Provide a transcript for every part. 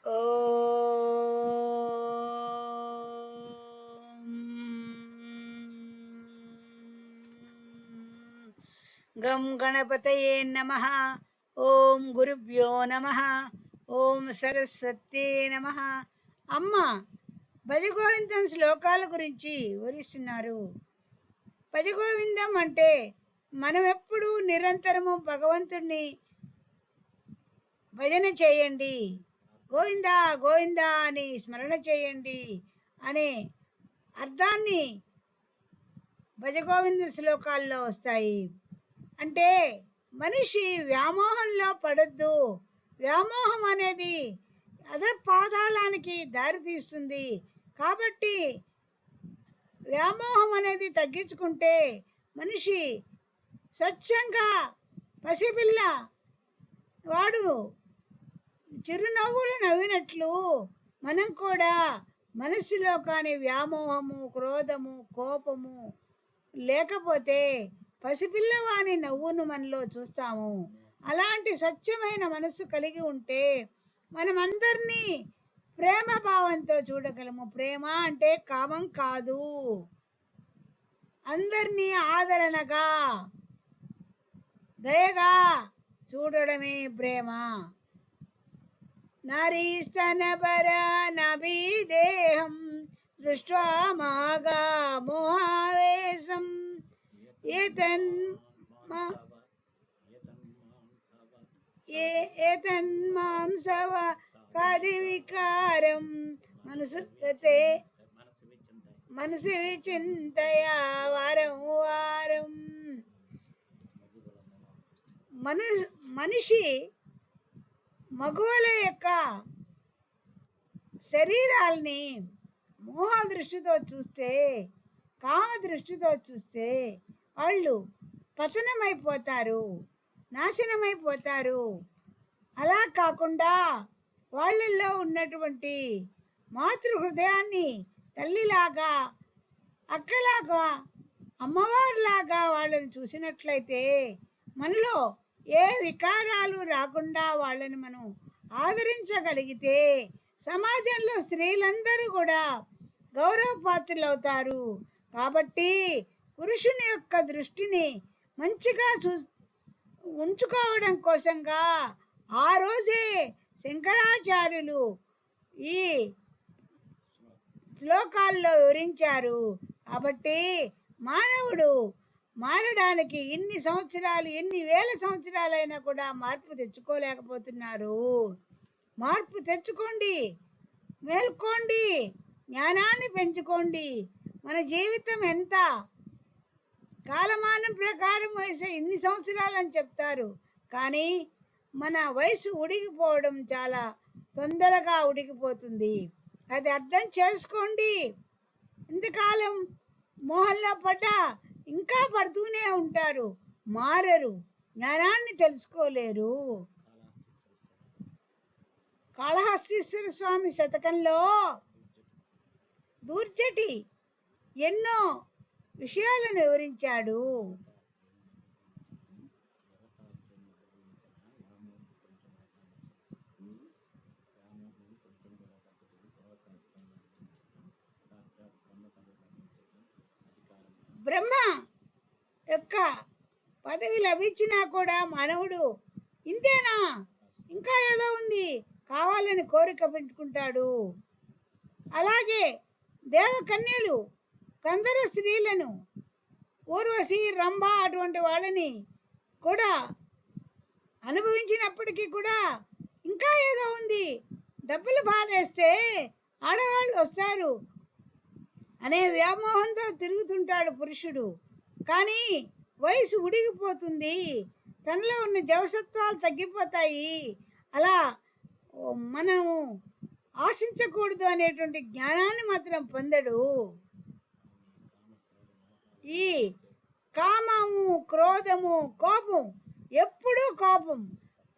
గం గణపతయే నమః. ఓం గురుభ్యో నమః. ఓం సరస్వతే నమః. అమ్మ భజగోవిందం శ్లోకాల గురించి వివరిస్తున్నారు. భజగోవిందం అంటే మనం ఎప్పుడూ నిరంతరము భగవంతుడిని భజన చేయండి, గోవిందా గోవిందా అని స్మరణ చేయండి అనే అర్థాన్ని భజగోవింద శ్లోకాల్లో వస్తాయి. అంటే మనిషి వ్యామోహంలో పడద్దు. వ్యామోహం అనేది పాతాళానికి దారితీస్తుంది. కాబట్టి వ్యామోహం అనేది తగ్గించుకుంటే మనిషి స్వచ్ఛంగా పసిపిల్ల వాడు చిరునవ్వులు నవ్వినట్లు మనం కూడా మనసులో కానీ వ్యామోహము, క్రోధము, కోపము లేకపోతే పసిపిల్లవాని నవ్వును మనలో చూస్తాము. అలాంటి స్వచ్ఛమైన మనసు కలిగి ఉంటే మనమందరినీ ప్రేమ భావంతో చూడగలము. ప్రేమ అంటే కామం కాదు, అందరినీ ఆదరణగా దయగా చూడడమే ప్రేమ. నారీస్తనపర నభిదేహం దృష్ట్వా మాగా మోహావేశం ఏతన్మాంసవ కది వికారం మనసు విచింతయా వారం వారం. మనిషి మగువల యొక్క శరీరాల్ని మోహ దృష్టితో చూస్తే, కామ దృష్టితో చూస్తే వాళ్ళు పతనమైపోతారు, నాశనమైపోతారు. అలా కాకుండా వాళ్ళల్లో ఉన్నటువంటి మాతృ హృదయాన్ని తల్లిలాగా, అక్కలాగా, అమ్మవారిలాగా వాళ్ళని చూసినట్లయితే మనలో ఏ వికారాలు రాకుండా వాళ్ళని మనం ఆదరించగలిగితే సమాజంలో స్త్రీలందరూ కూడా గౌరవపాత్రులవుతారు. కాబట్టి పురుషుని యొక్క దృష్టిని మంచిగా ఉంచుకోవడం కోసంగా ఆ రోజే శంకరాచార్యులు ఈ శ్లోకాల్లో వివరించారు. కాబట్టి మానవుడు మారడానికి ఎన్ని వేల సంవత్సరాలైనా కూడా మార్పు తెచ్చుకోలేకపోతున్నారు. మార్పు తెచ్చుకోండి, మేల్కోండి, జ్ఞానాన్ని పెంచుకోండి. మన జీవితం ఎంత కాలమానం ప్రకారం వయసు ఇన్ని సంవత్సరాలు అని చెప్తారు, కానీ మన వయసు ఉడికిపోవడం చాలా తొందరగా ఉడికిపోతుంది. అది అర్థం చేసుకోండి. ఇంతకాలం మోహంలో పడ్డా ఇంకా పడుతూనే ఉంటారు, మారరు, జ్ఞానాన్ని తెలుసుకోలేరు. కాళహస్తీశ్వర స్వామి శతకంలో దూర్జటి ఎన్నో విషయాలను వివరించాడు. బ్రహ్మ యొక్క పదవి లభించినా కూడా మానవుడు ఇంతేనా, ఇంకా ఏదో ఉంది కావాలని కోరిక పెట్టుకుంటాడు. అలాగే దేవకన్యలు కొందరు స్త్రీలను, ఊర్వశి, రంభ అటువంటి వాళ్ళని కూడా అనుభవించినప్పటికీ కూడా ఇంకా ఏదో ఉంది, డబ్బులు బాధేస్తే ఆడవాళ్ళు వస్తారు అనే వ్యామోహంతో తిరుగుతుంటాడు పురుషుడు. కానీ వయసు ఉడిగిపోతుంది, తనలో ఉన్న జవసత్వాలు తగ్గిపోతాయి. అలా మనము ఆశించకూడదు అనేటువంటి జ్ఞానాన్ని మాత్రం పొందడు. ఈ కామము, క్రోధము, కోపం, ఎప్పుడూ కోపం.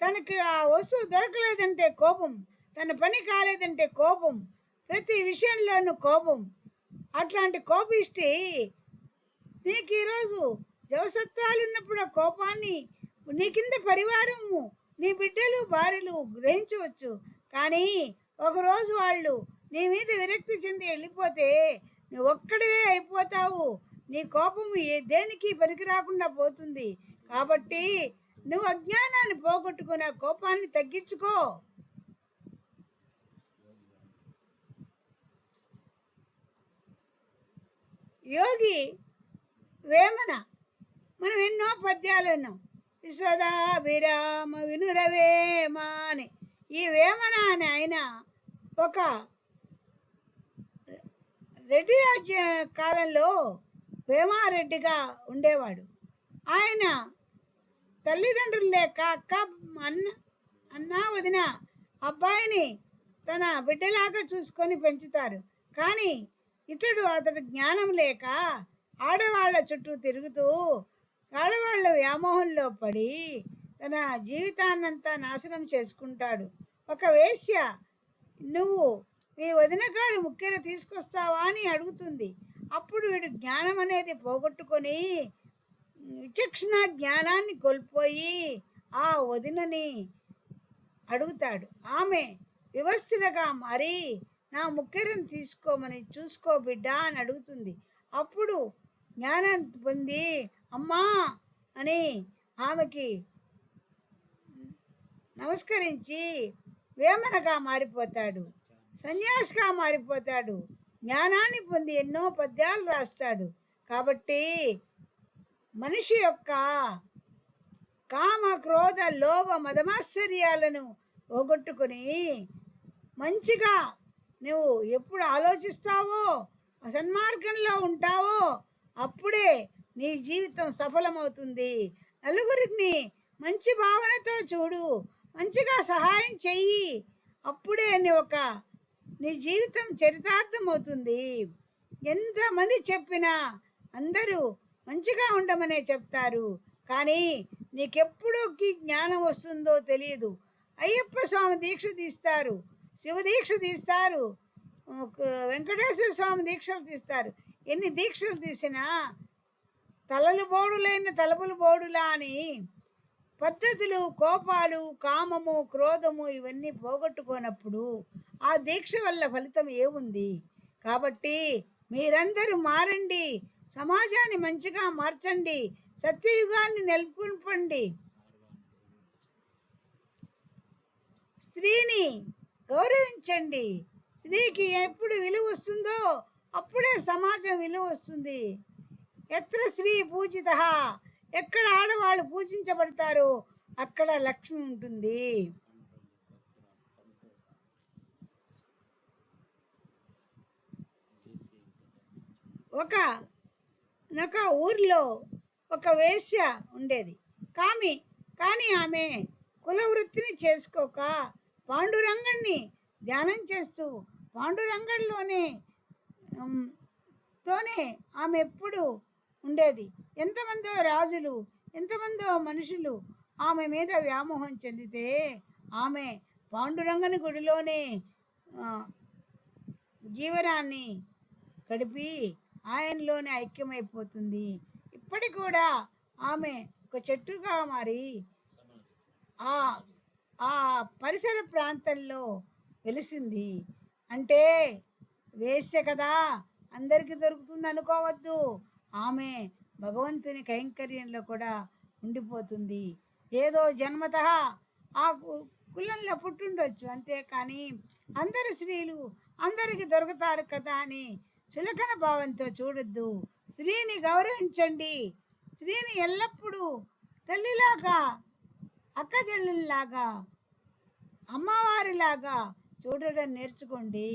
తనకి ఆ వస్తువు దొరకలేదంటే కోపం, తన పని కాలేదంటే కోపం, ప్రతి విషయంలోనూ కోపం. అట్లాంటి కోపిష్టి నీకు ఈరోజు జవసత్వాలు ఉన్నప్పుడు ఆ కోపాన్ని నీ కింద పరివారము, నీ బిడ్డలు, భార్యలు గ్రహించవచ్చు. కానీ ఒకరోజు వాళ్ళు నీ మీద విరక్తి చెంది వెళ్ళిపోతే నువ్వు ఒక్కడివే అయిపోతావు. నీ కోపం దేనికి పనికి రాకుండా పోతుంది. కాబట్టి నువ్వు అజ్ఞానాన్ని పోగొట్టుకుని ఆ కోపాన్ని తగ్గించుకో. యోగి వేమన మనం ఎన్నో పద్యాలు విన్నాం. విశ్వదాభిరామ వినురవేమ అని. ఈ వేమన అని ఆయన ఒక రెడ్డి రాజ్య కాలంలో వేమారెడ్డిగా ఉండేవాడు. ఆయన తల్లిదండ్రులు లేక అక్క అన్న వదిన అబ్బాయిని తన బిడ్డలాగా చూసుకొని పెంచుతారు. కానీ అతడి జ్ఞానం లేక ఆడవాళ్ళ చుట్టూ తిరుగుతూ ఆడవాళ్ళ వ్యామోహంలో పడి తన జీవితాన్నంతా నాశనం చేసుకుంటాడు. ఒక వేశ్య నువ్వు మీ వదిన గారు ముఖ్యంగా తీసుకొస్తావా అని అడుగుతుంది. అప్పుడు వీడు జ్ఞానం అనేది పోగొట్టుకొని విచక్షణ జ్ఞానాన్ని కోల్పోయి ఆ వదినని అడుగుతాడు. ఆమె వివస్త్రగా మారి నా ముఖ్యను తీసుకోమని చూసుకో బిడ్డ అని అడుగుతుంది. అప్పుడు జ్ఞానం పొంది అమ్మా అని ఆమెకి నమస్కరించి వేమనగా మారిపోతాడు, సన్యాసిగా మారిపోతాడు. జ్ఞానాన్ని పొంది ఎన్నో పద్యాలు రాస్తాడు. కాబట్టి మనిషి యొక్క కామ క్రోధ లోభ మదమాశ్చర్యాలను పోగొట్టుకొని మంచిగా నువ్వు ఎప్పుడు ఆలోచిస్తావో సన్మార్గంలో ఉంటావో అప్పుడే నీ జీవితం సఫలమవుతుంది. నలుగురిని మంచి భావనతో చూడు, మంచిగా సహాయం చెయ్యి. అప్పుడే నీ జీవితం చరితార్థం అవుతుంది. ఎంతమంది చెప్పినా అందరూ మంచిగా ఉండమనే చెప్తారు. కానీ నీకెప్పుడు జ్ఞానం వస్తుందో తెలియదు. అయ్యప్ప స్వామి దీక్ష తీస్తారు, శివ దీక్ష తీస్తారు, వెంకటేశ్వర స్వామి దీక్షలు తీస్తారు. ఎన్ని దీక్షలు తీసినా తలలు బోడులైన తలపులు బోడులా అని పద్ధతులు, కోపాలు, కామము, క్రోధము ఇవన్నీ పోగొట్టుకోనప్పుడు ఆ దీక్ష వల్ల ఫలితం ఏముంది? కాబట్టి మీరందరూ మారండి, సమాజాన్ని మంచిగా మార్చండి, సత్యయుగాన్ని నెలకొల్పండి. స్త్రీని గౌరవించండి. స్త్రీకి ఎప్పుడు విలువ వస్తుందో అప్పుడే సమాజం విలువ వస్తుంది. ఎత్ర స్త్రీ పూజిత, ఎక్కడ ఆడవాళ్ళు పూజించబడతారో అక్కడ లక్ష్మి ఉంటుంది. ఒక ఊరిలో ఒక వేశ్య ఉండేది. కానీ ఆమె కులవృత్తిని చేసుకోక పాండురంగణ్ణి ధ్యానం చేస్తూ పాండురంగంలోనే ఆమె ఎప్పుడు ఉండేది. ఎంతమందో రాజులు, ఎంతమందో మనుషులు ఆమె మీద వ్యామోహం చెందితే ఆమె పాండురంగని గుడిలోనే జీవనాన్ని గడిపి ఆయనలోనే ఐక్యమైపోతుంది. ఇప్పటికి కూడా ఆమె ఒక చెట్టుగా మారి ఆ పరిసర ప్రాంతంలో వెలిసింది. అంటే వేశ్య కదా అందరికీ దొరుకుతుంది అనుకోవద్దు. ఆమె భగవంతుని కైంకర్యంలో కూడా ఉండిపోతుంది. ఏదో జన్మత ఆ కులంలో పుట్టుండొచ్చు, అంతేకాని అందరు స్త్రీలు అందరికి దొరుకుతారు కదా అని చులకన భావంతో చూడొద్దు. స్త్రీని గౌరవించండి. స్త్రీని ఎల్లప్పుడూ తల్లిలాగా, అక్కజెల్లులాగా, అమ్మవారిలాగా చూడడం నేర్చుకోండి.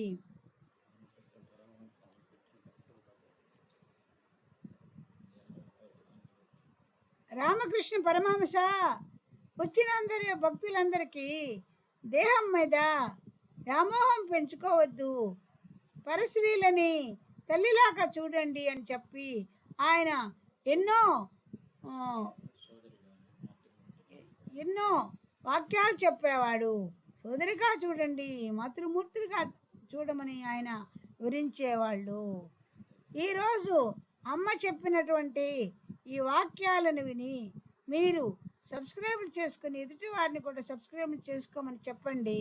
రామకృష్ణ పరమహంస వచ్చిన భక్తులందరికీ దేహం మీద వ్యామోహం పెంచుకోవద్దు, పరస్త్రీలని తల్లిలాగా చూడండి అని చెప్పి ఆయన ఎన్నో వాక్యాలు చెప్పేవాడు. సోదరిగా చూడండి, మాతృమూర్తిగా చూడమని ఆయన వివరించేవాళ్ళు. ఈరోజు అమ్మ చెప్పినటువంటి ఈ వాక్యాలను విని మీరు సబ్స్క్రైబ్ చేసుకుని ఎదుటి వారిని కూడా సబ్స్క్రైబ్ చేసుకోమని చెప్పండి.